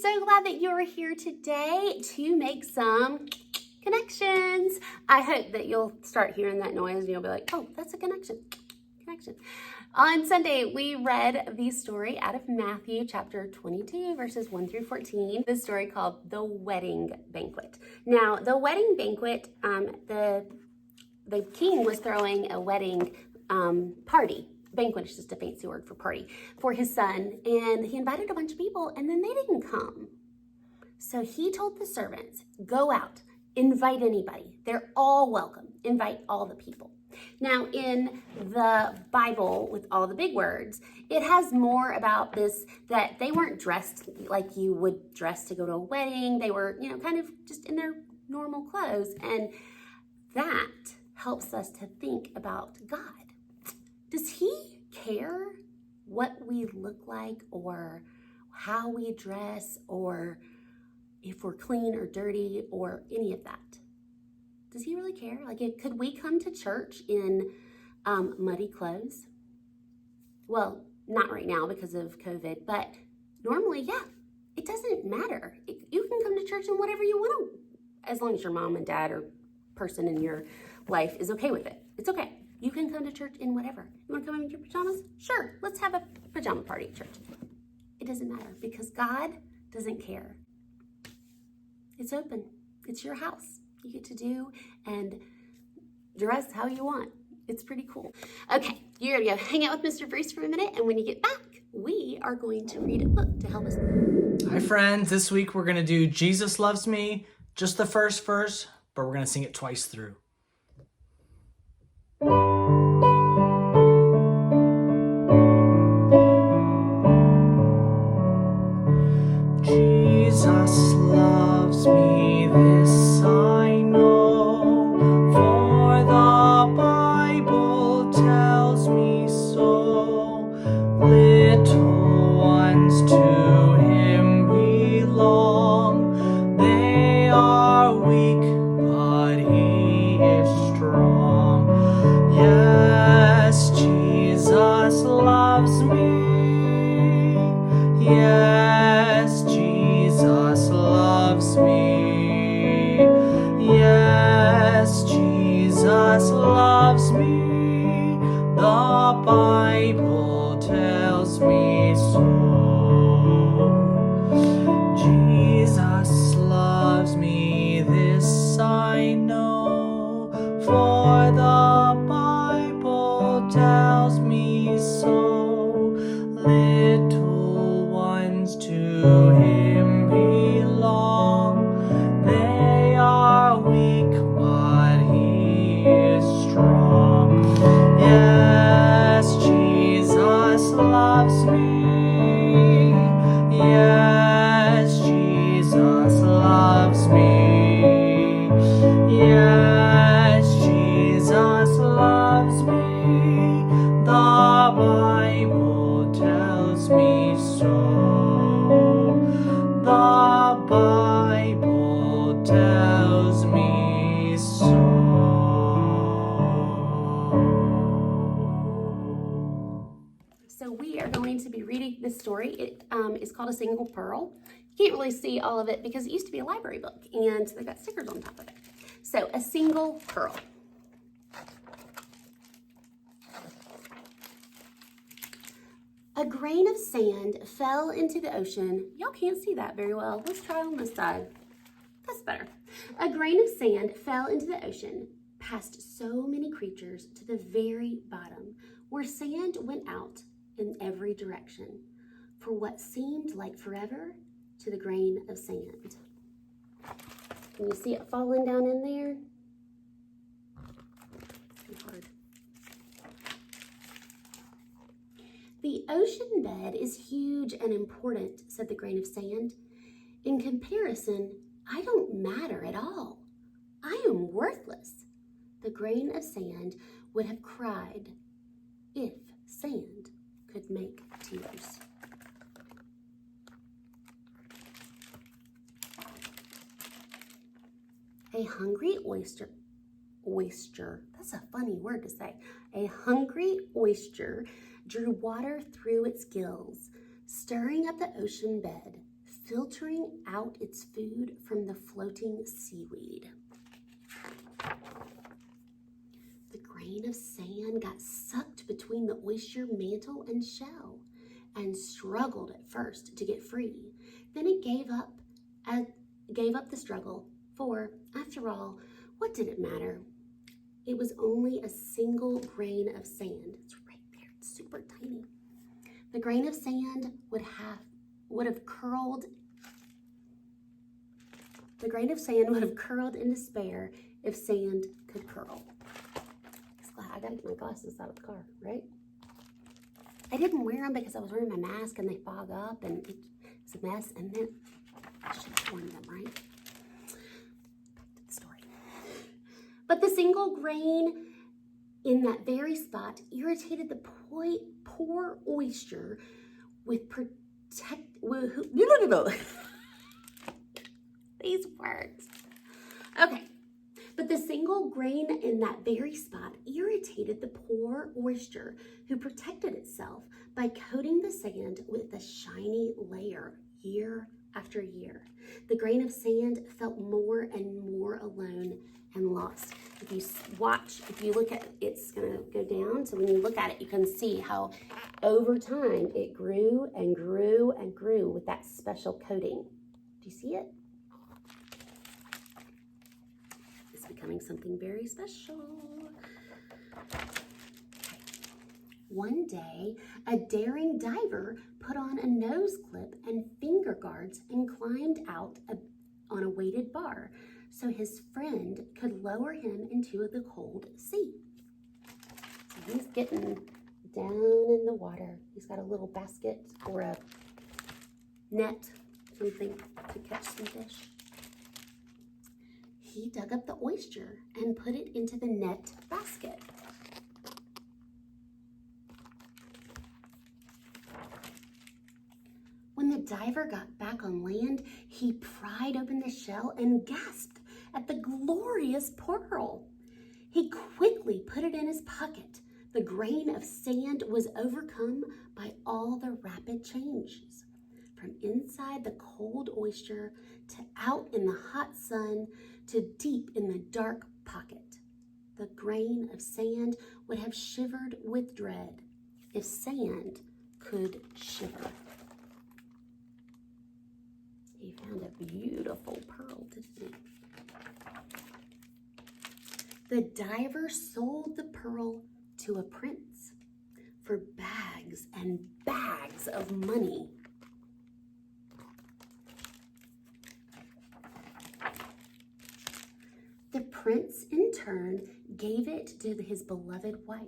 so glad that you're here today to make some connections. I hope that you'll start hearing that noise and you'll be like, oh, that's a connection. On Sunday, we read the story out of Matthew chapter 22, verses 1 through 14, the story called The Wedding Banquet. Now, the wedding banquet, the king was throwing a wedding party. Banquet is just a fancy word for party for his son, and he invited a bunch of people, and then they didn't come. So he told the servants, go out, invite anybody. They're all welcome. Invite all the people. Now, in the Bible, with all the big words, it has more about this, that they weren't dressed like you would dress to go to a wedding. They were, kind of just in their normal clothes. And that helps us to think about God. Does he care what we look like or how we dress or if we're clean or dirty or any of that? Does he really care? Could we come to church in muddy clothes? Well, not right now because of COVID, but normally, yeah, it doesn't matter. You can come to church in whatever you want to, as long as your mom and dad or person in your life is okay with it. It's okay. You can come to church in whatever. You want to come in your pajamas? Sure, let's have a pajama party at church. It doesn't matter because God doesn't care. It's open. It's your house. You get to do and dress how you want. It's pretty cool. Okay, you're gonna go hang out with Mr. Bruce for a minute, and when you get back, we are going to read a book to help us. Hi friends, this week we're gonna do Jesus Loves Me, just the first verse, but we're gonna sing it twice through. Jesus loves me, this I know, for the Bible tells me so. Little ones to him belong, they are weak, but he is strong. Yes, Jesus loves me, yes, Jesus loves me. Yes, Jesus loves me. The Bible tells me so. Jesus loves me, this I know, for the Bible tells me so. Little ones to him belong, they are weak, but he is strong. Yes, Jesus loves me. Yes, Jesus loves me. Yes, Jesus loves me. The Bible tells me so. The Bible tells me so. So we are going to be reading this story. It is called A Single Pearl. You can't really see all of it because it used to be a library book and they've got stickers on top of it. So A Single Pearl. A grain of sand fell into the ocean. Y'all can't see that very well. Let's try on this side. That's better. A grain of sand fell into the ocean, past so many creatures to the very bottom, where sand went out in every direction, for what seemed like forever to the grain of sand. Can you see it falling down in there? It's hard. The ocean bed is huge and important, said the grain of sand. In comparison, I don't matter at all. I am worthless. The grain of sand would have cried if sand could make tears. A hungry oyster, that's a funny word to say. A hungry oyster drew water through its gills, stirring up the ocean bed, filtering out its food from the floating seaweed. The grain of sand got sucked between the oyster mantle and shell and struggled at first to get free. Then it gave up the struggle, for, after all, what did it matter? It was only a single grain of sand. It's right there, it's super tiny. The grain of sand would have curled in despair if sand could curl. I gotta get my glasses out of the car, right? I didn't wear them because I was wearing my mask and they fog up and it's a mess, and then I should have worn them, right? Story. But the single grain in that very spot irritated the poor oyster with these words. Okay. But the single grain in that very spot irritated the poor oyster, who protected itself by coating the sand with a shiny layer year after year. The grain of sand felt more and more alone and lost. If you look at it, it's gonna go down. So when you look at it, you can see how over time it grew and grew and grew with that special coating. Do you see it? Becoming something very special. One day, a daring diver put on a nose clip and finger guards and climbed out on a weighted bar so his friend could lower him into the cold sea. So he's getting down in the water. He's got a little basket or a net, something to catch some fish. He dug up the oyster and put it into the net basket. When the diver got back on land, he pried open the shell and gasped at the glorious pearl. He quickly put it in his pocket. The grain of sand was overcome by all the rapid changes. From inside the cold oyster to out in the hot sun to deep in the dark pocket. The grain of sand would have shivered with dread if sand could shiver. He found a beautiful pearl, didn't he? The diver sold the pearl to a prince for bags and bags of money. The prince, in turn, gave it to his beloved wife,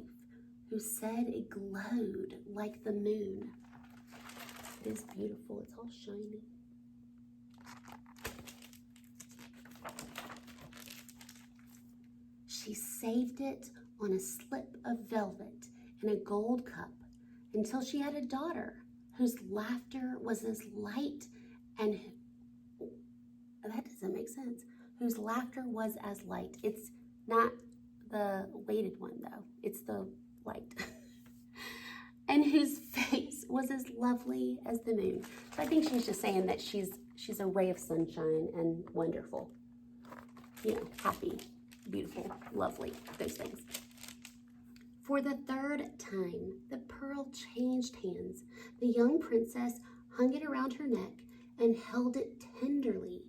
who said it glowed like the moon. It is beautiful. It's all shiny. She saved it on a slip of velvet in a gold cup until she had a daughter whose laughter was as light and... That doesn't make sense. Whose laughter was as light. It's not the weighted one, though. It's the light. And whose face was as lovely as the moon. So I think she's just saying that she's a ray of sunshine and wonderful. You know, happy, beautiful, lovely, those things. For the third time, the pearl changed hands. The young princess hung it around her neck and held it tenderly.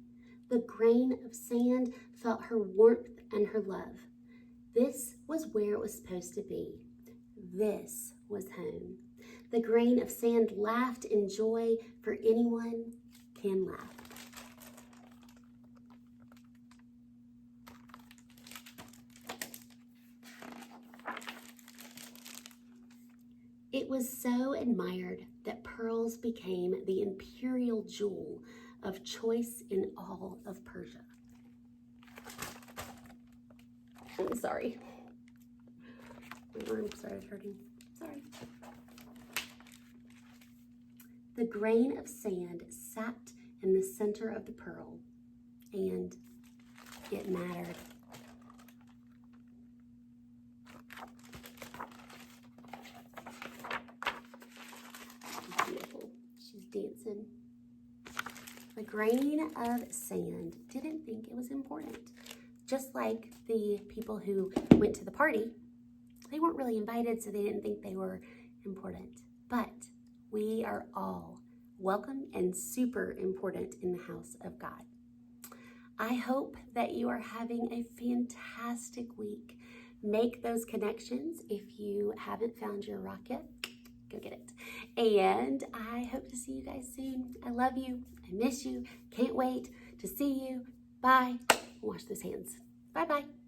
The grain of sand felt her warmth and her love. This was where it was supposed to be. This was home. The grain of sand laughed in joy, for anyone can laugh. It was so admired that pearls became the imperial jewel of choice in all of Persia. I'm sorry. My arm started hurting. Sorry. The grain of sand sat in the center of the pearl, and it mattered. Beautiful. She's dancing. The grain of sand didn't think it was important. Just like the people who went to the party, they weren't really invited, so they didn't think they were important. But we are all welcome and super important in the house of God. I hope that you are having a fantastic week. Make those connections. If you haven't found your rock yet, go get it. And I hope to see you guys soon. I love you. I miss you. Can't wait to see you. Bye. Wash those hands. Bye-bye.